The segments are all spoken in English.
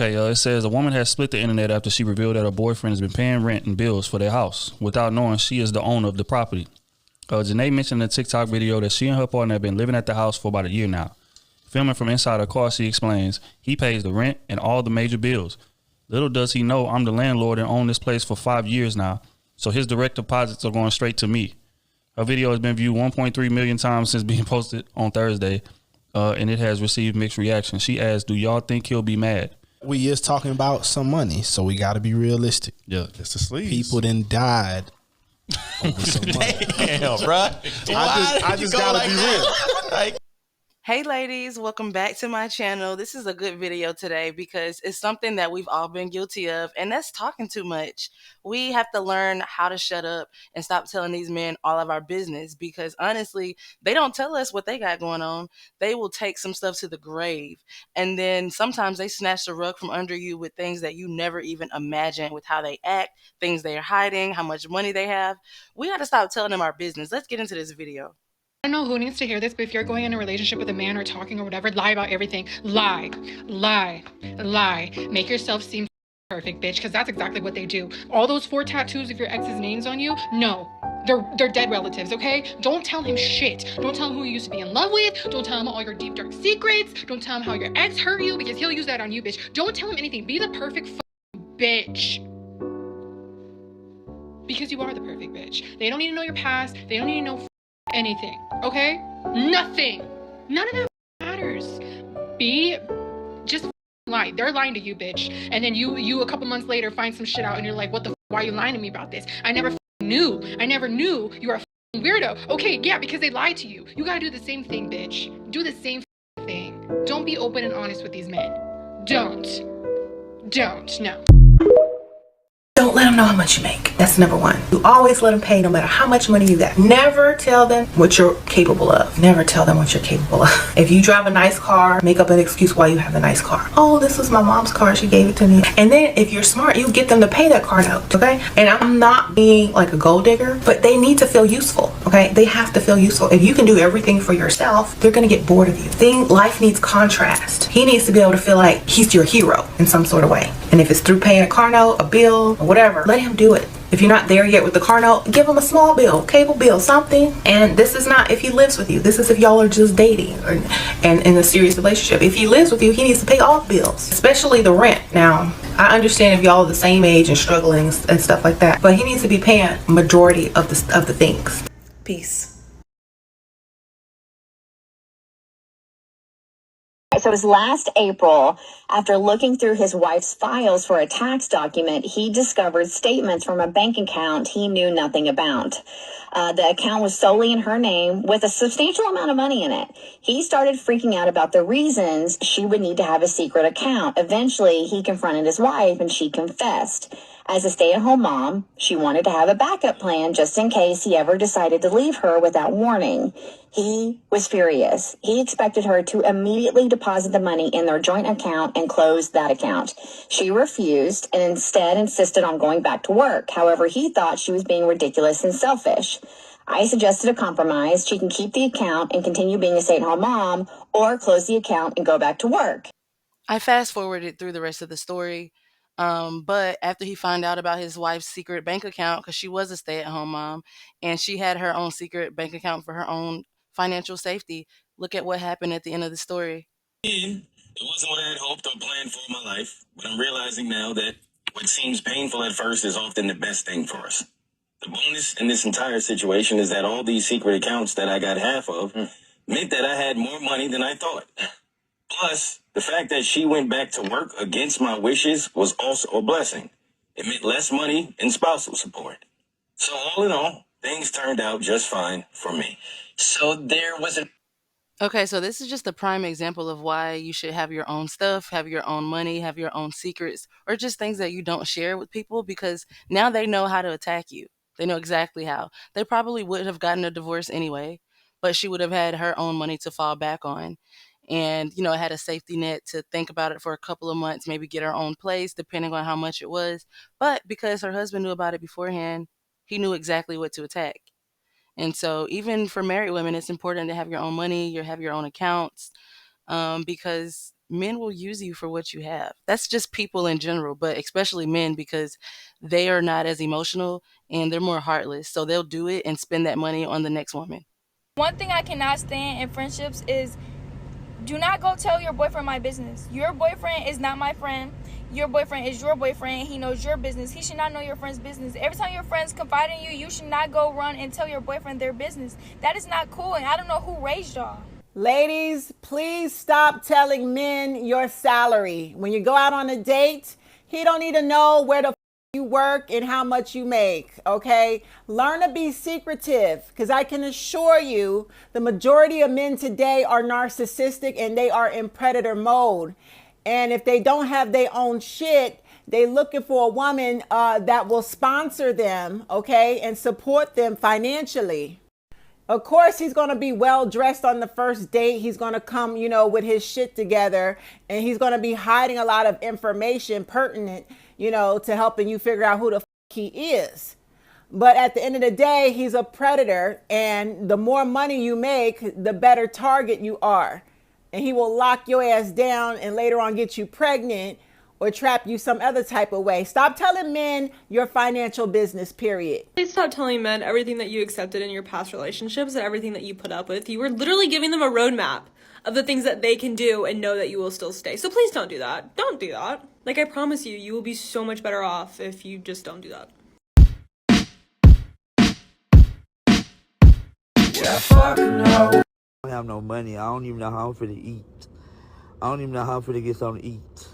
Okay, it says a woman has split the internet after she revealed that her boyfriend has been paying rent and bills for their house without knowing she is the owner of the property. Janae mentioned in a TikTok video that she and her partner have been living at the house for about a year now. Filming from inside her car, she explains, he pays the rent and all the major bills. Little does he know I'm the landlord and own this place for 5 years now, so his direct deposits are going straight to me. Her video has been viewed 1.3 million times since being posted on Thursday, and it has received mixed reactions. She asked, do y'all think he'll be mad? We is talking about some money, so we got to be realistic. Yeah, it's the sleeves. People then died over some money. Damn, bro. I just got to be real. Hey ladies, welcome back to my channel. This is a good video today because it's something that we've all been guilty of, and that's talking too much. We have to learn how to shut up and stop telling these men all of our business, because honestly, they don't tell us what they got going on. They will take some stuff to the grave, and then sometimes they snatch the rug from under you with things that you never even imagined, with how they act, things they're hiding, how much money they have. We got to stop telling them our business. Let's get into this video. I don't know who needs to hear this, but if you're going in a relationship with a man or talking or whatever, lie about everything. Lie. Make yourself seem perfect, bitch, because that's exactly what they do. All those 4 tattoos of your ex's names on you, no. They're dead relatives, okay? Don't tell him shit. Don't tell him who you used to be in love with. Don't tell him all your deep, dark secrets. Don't tell him how your ex hurt you, because he'll use that on you, bitch. Don't tell him anything. Be the perfect bitch. Because you are the perfect bitch. They don't need to know your past. They don't need to know anything, okay? Nothing. None of that matters. Just lie. They're lying to you, bitch. And then you a couple months later find some shit out and you're like, what the why are you lying to me about this? I never knew you were a weirdo. Okay, yeah, because they lied to you. You gotta do the same thing, bitch. Do the same thing. Don't be open and honest with these men. Don't, no. Don't let them know how much you make. That's number one. You always let them pay no matter how much money you got. Never tell them what you're capable of. Never tell them what you're capable of. If you drive a nice car, make up an excuse why you have a nice car. Oh, this was my mom's car. She gave it to me. And then if you're smart, you get them to pay that car note, okay? And I'm not being like a gold digger, but they need to feel useful, okay? They have to feel useful. If you can do everything for yourself, they're going to get bored of you. Life needs contrast. He needs to be able to feel like he's your hero in some sort of way. And if it's through paying a car note, a bill, or whatever, let him do it. If you're not there yet with the car note, give him a small bill, cable bill, something. And this is not if he lives with you. This is if y'all are just dating and in a serious relationship. If he lives with you, he needs to pay all the bills, especially the rent. Now, I understand if y'all are the same age and struggling and stuff like that, but he needs to be paying majority of the things. Peace. So it was last April, after looking through his wife's files for a tax document, he discovered statements from a bank account he knew nothing about. The account was solely in her name with a substantial amount of money in it. He started freaking out about the reasons she would need to have a secret account. Eventually, he confronted his wife and she confessed. As a stay-at-home mom, she wanted to have a backup plan just in case he ever decided to leave her without warning. He was furious. He expected her to immediately deposit the money in their joint account and close that account. She refused and instead insisted on going back to work. However, he thought she was being ridiculous and selfish. I suggested a compromise. She can keep the account and continue being a stay-at-home mom, or close the account and go back to work. I fast forwarded through the rest of the story. But after he found out about his wife's secret bank account, because she was a stay-at-home mom and she had her own secret bank account for her own financial safety, look at what happened at the end of the story. It wasn't what I had hoped or planned for my life, but I'm realizing now that what seems painful at first is often the best thing for us. The bonus in this entire situation is that all these secret accounts that I got half of meant that I had more money than I thought. Plus, the fact that she went back to work against my wishes was also a blessing. It meant less money and spousal support. So all in all, things turned out just fine for me. So there was a... Okay, so this is just a prime example of why you should have your own stuff, have your own money, have your own secrets, or just things that you don't share with people, because now they know how to attack you. They know exactly how. They probably would have gotten a divorce anyway, but she would have had her own money to fall back on. And, had a safety net to think about it for a couple of months, maybe get her own place, depending on how much it was. But because her husband knew about it beforehand, he knew exactly what to attack. And so even for married women, it's important to have your own money, have your own accounts, because men will use you for what you have. That's just people in general, but especially men because they are not as emotional and they're more heartless. So they'll do it and spend that money on the next woman. One thing I cannot stand in friendships is do not go tell your boyfriend my business. Your boyfriend is not my friend. Your boyfriend is your boyfriend. He knows your business. He should not know your friend's business. Every time your friends confide in you, you should not go run and tell your boyfriend their business. That is not cool, and I don't know who raised y'all. Ladies, please stop telling men your salary. When you go out on a date, he don't need to know where the you work and how much you make, okay? Learn to be secretive, because I can assure you the majority of men today are narcissistic and they are in predator mode. And if they don't have their own shit, they looking for a woman that will sponsor them, okay, and support them financially. Of course, he's going to be well dressed on the first date. He's going to come, with his shit together, and he's going to be hiding a lot of information pertinent, to helping you figure out who the he is. But at the end of the day, he's a predator, and the more money you make, the better target you are. And he will lock your ass down and later on get you pregnant or trap you some other type of way. Stop telling men your financial business, period. Please stop telling men everything that you accepted in your past relationships and everything that you put up with. You were literally giving them a roadmap of the things that they can do and know that you will still stay. So please don't do that. Don't do that. Like, I promise you, you will be so much better off if you just don't do that. Yeah, fuck no. I don't have no money. I don't even know how I'm finna eat. I don't even know how I'm finna get something to eat.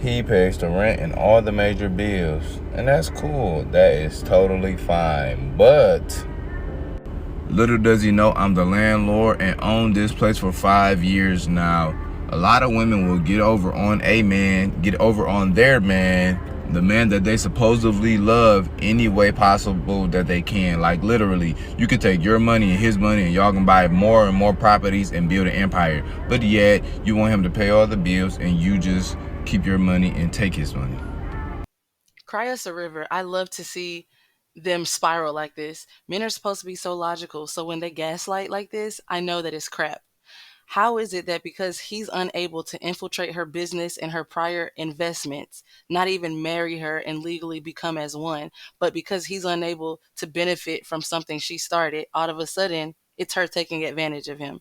He pays the rent and all the major bills, and that's cool. That is totally fine. But little does he know I'm the landlord and own this place for 5 years now. A lot of women will get over on a man, get over on their man, the man that they supposedly love any way possible that they can. Like, literally, you could take your money and his money and y'all can buy more and more properties and build an empire. But yet, you want him to pay all the bills and you just keep your money and take his money. Cry us a river. I love to see them spiral like this. Men are supposed to be so logical, so when they gaslight like this, I know that it's crap. How is it that because he's unable to infiltrate her business and her prior investments, not even marry her and legally become as one, but because he's unable to benefit from something she started, all of a sudden, it's her taking advantage of him?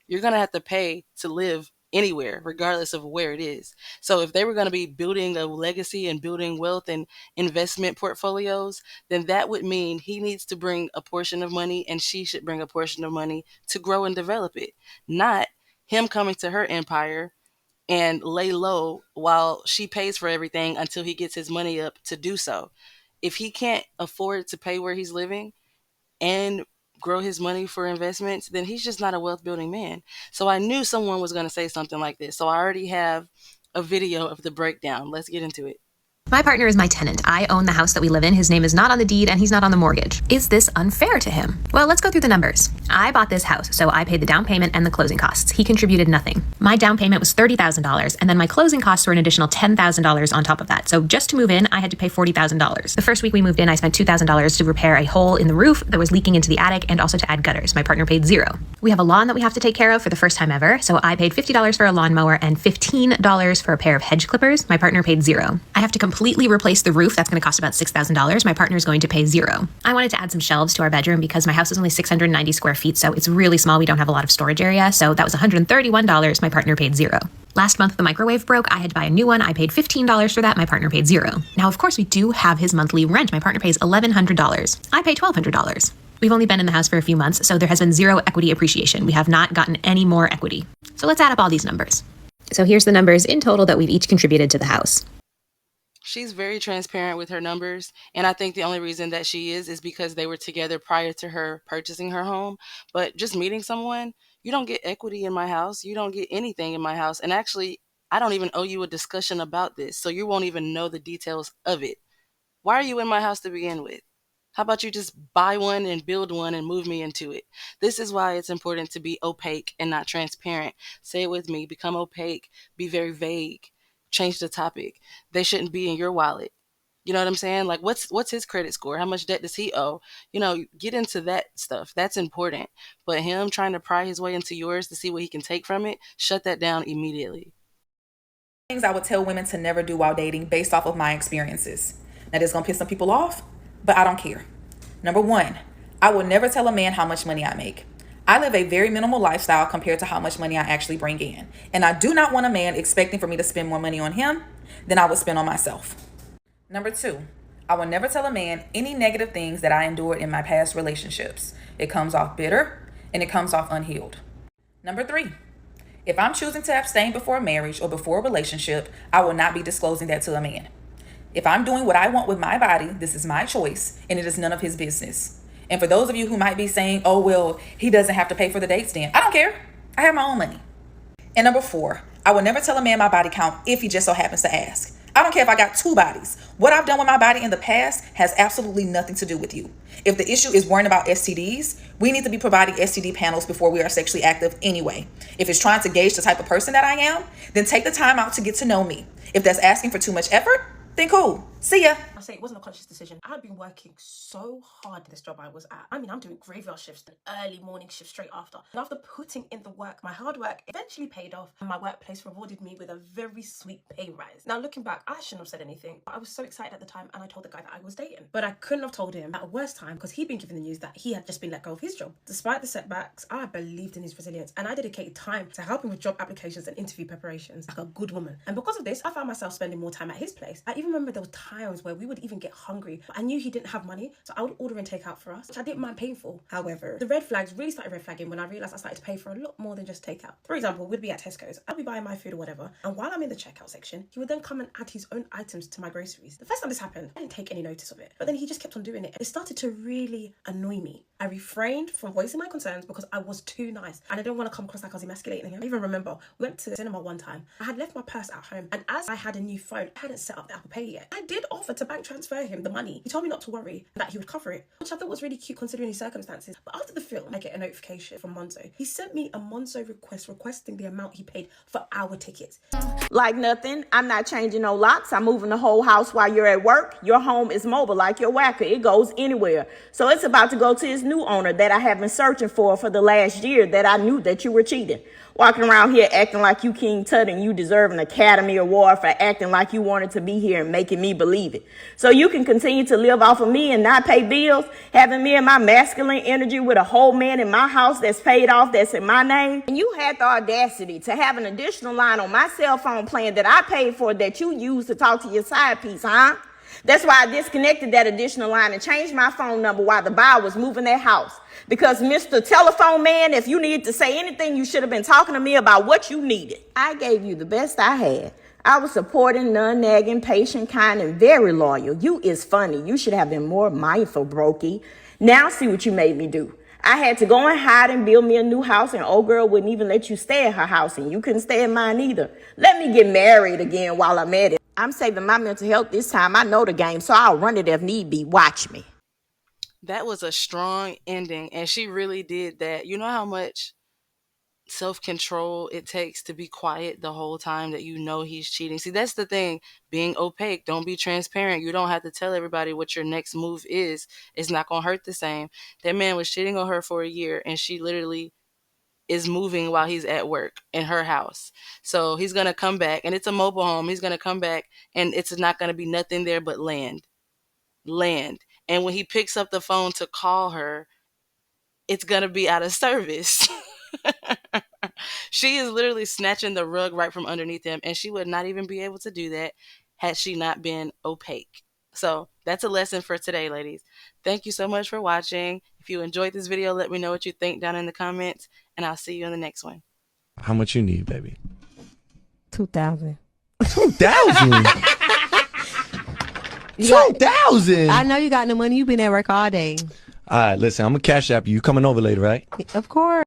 You're going to have to pay to live anywhere, regardless of where it is. So if they were going to be building a legacy and building wealth and investment portfolios, then that would mean he needs to bring a portion of money and she should bring a portion of money to grow and develop it, not him coming to her empire and lay low while she pays for everything until he gets his money up to do so. If he can't afford to pay where he's living and grow his money for investments, then he's just not a wealth building man. So I knew someone was going to say something like this. So I already have a video of the breakdown. Let's get into it. My partner is my tenant. I own the house that we live in. His name is not on the deed and he's not on the mortgage. Is this unfair to him? Well, let's go through the numbers. I bought this house, so I paid the down payment and the closing costs. He contributed nothing. My down payment was $30,000 and then my closing costs were an additional $10,000 on top of that. So just to move in, I had to pay $40,000. The first week we moved in, I spent $2,000 to repair a hole in the roof that was leaking into the attic and also to add gutters. My partner paid $0. We have a lawn that we have to take care of for the first time ever, so I paid $50 for a lawnmower and $15 for a pair of hedge clippers. My partner paid $0. I have to completely replace the roof. That's going to cost about $6,000. My partner is going to pay $0. I wanted to add some shelves to our bedroom because my house is only 690 square feet, so it's really small. We don't have a lot of storage area, so that was $131. My partner paid $0. Last month, the microwave broke. I had to buy a new one. I paid $15 for that. My partner paid $0. Now, of course, we do have his monthly rent. My partner pays $1,100. I pay $1,200. We've only been in the house for a few months, so there has been 0 equity appreciation. We have not gotten any more equity. So let's add up all these numbers. So here's the numbers in total that we've each contributed to the house. She's very transparent with her numbers, and I think the only reason that she is because they were together prior to her purchasing her home. But just meeting someone, you don't get equity in my house. You don't get anything in my house. And actually, I don't even owe you a discussion about this, so you won't even know the details of it. Why are you in my house to begin with? How about you just buy one and build one and move me into it? This is why it's important to be opaque and not transparent. Say it with me. Become opaque. Be very vague. Change the topic. They shouldn't be in your wallet. You know what I'm saying? Like, what's his credit score? How much debt does he owe? You know, get into that stuff. That's important. But him trying to pry his way into yours to see what he can take from it, shut that down immediately. Things I would tell women to never do while dating based off of my experiences. Now, this is going to piss some people off, but I don't care. Number one, I will never tell a man how much money I make. I live a very minimal lifestyle compared to how much money I actually bring in. And I do not want a man expecting for me to spend more money on him than I would spend on myself. Number two, I will never tell a man any negative things that I endured in my past relationships. It comes off bitter and it comes off unhealed. Number three, if I'm choosing to abstain before marriage or before a relationship, I will not be disclosing that to a man. If I'm doing what I want with my body, this is my choice and it is none of his business. And for those of you who might be saying, oh, well, he doesn't have to pay for the date stand. I don't care. I have my own money. And number four, I will never tell a man my body count if he just so happens to ask. I don't care if I got 2 bodies. What I've done with my body in the past has absolutely nothing to do with you. If the issue is worrying about STDs, we need to be providing STD panels before we are sexually active anyway. If it's trying to gauge the type of person that I am, then take the time out to get to know me. If that's asking for too much effort, then cool. See ya. I say it wasn't a conscious decision. I've been working so hard at this job I was at. I mean, I'm doing graveyard shifts and early morning shifts straight after. And after putting in the work, my hard work eventually paid off and my workplace rewarded me with a very sweet pay rise. Now, looking back, I shouldn't have said anything, but I was so excited at the time and I told the guy that I was dating. But I couldn't have told him at a worse time because he'd been given the news that he had just been let go of his job. Despite the setbacks, I believed in his resilience and I dedicated time to help him with job applications and interview preparations like a good woman. And because of this, I found myself spending more time at his place. I even remember there were times where we would even get hungry, but I knew he didn't have money, so I would order and take out for us, which I didn't mind paying for. However, the red flags really started red flagging when I realised I started to pay for a lot more than just takeout. For example, we'd be at Tesco's, I'd be buying my food or whatever, and while I'm in the checkout section, he would then come and add his own items to my groceries. The first time this happened, I didn't take any notice of it, but then he just kept on doing it. It started to really annoy me. I refrained from voicing my concerns because I was too nice, and I didn't want to come across like I was emasculating him. I even remember, we went to the cinema one time, I had left my purse at home, and as I had a new phone, I hadn't set up the Apple Pay yet. I did offer to bank transfer him the money. He told me not to worry, that he would cover it, which I thought was really cute considering his circumstances. But after the film, I get a notification from Monzo. He sent me a Monzo request requesting the amount he paid for our tickets. Like nothing, I'm not changing no locks. I'm moving the whole house while you're at work. Your home is mobile like your whacker. It goes anywhere. So it's about to go to its new owner that I have been searching for the last year that I knew that you were cheating. Walking around here acting like you King Tut and you deserve an Academy Award for acting like you wanted to be here and making me believe it. So you can continue to live off of me and not pay bills, having me and my masculine energy with a whole man in my house that's paid off, that's in my name. And you had the audacity to have an additional line on my cell phone plan that I paid for that you used to talk to your side piece, huh? That's why I disconnected that additional line and changed my phone number while the buyer was moving their house. Because Mr. Telephone Man, if you needed to say anything, you should have been talking to me about what you needed. I gave you the best I had. I was supporting, none-nagging, patient, kind, and very loyal. You is funny. You should have been more mindful, Brokey. Now see what you made me do. I had to go and hide and build me a new house, and old girl wouldn't even let you stay at her house, and you couldn't stay in mine either. Let me get married again while I'm at it. I'm saving my mental health this time. I know the game, so I'll run it if need be. Watch me. That was a strong ending, and she really did that. You know how much self-control it takes to be quiet the whole time that you know he's cheating? See, that's the thing. Being opaque, don't be transparent. You don't have to tell everybody what your next move is. It's not going to hurt the same. That man was cheating on her for a year, and she literally is moving while he's at work in her house. So he's going to come back, and it's a mobile home. He's going to come back, and it's not going to be nothing there but land. And when he picks up the phone to call her, it's going to be out of service. She is literally snatching the rug right from underneath him, and she would not even be able to do that had she not been opaque. So that's a lesson for today, ladies. Thank you so much for watching. If you enjoyed this video, let me know what you think down in the comments, and I'll see you in the next one. How much you need, baby? 2,000. 2,000? 2,000? I know you got no money. You've been at work all day. All right, listen, I'm going to cash app you. You coming over later, right? Of course.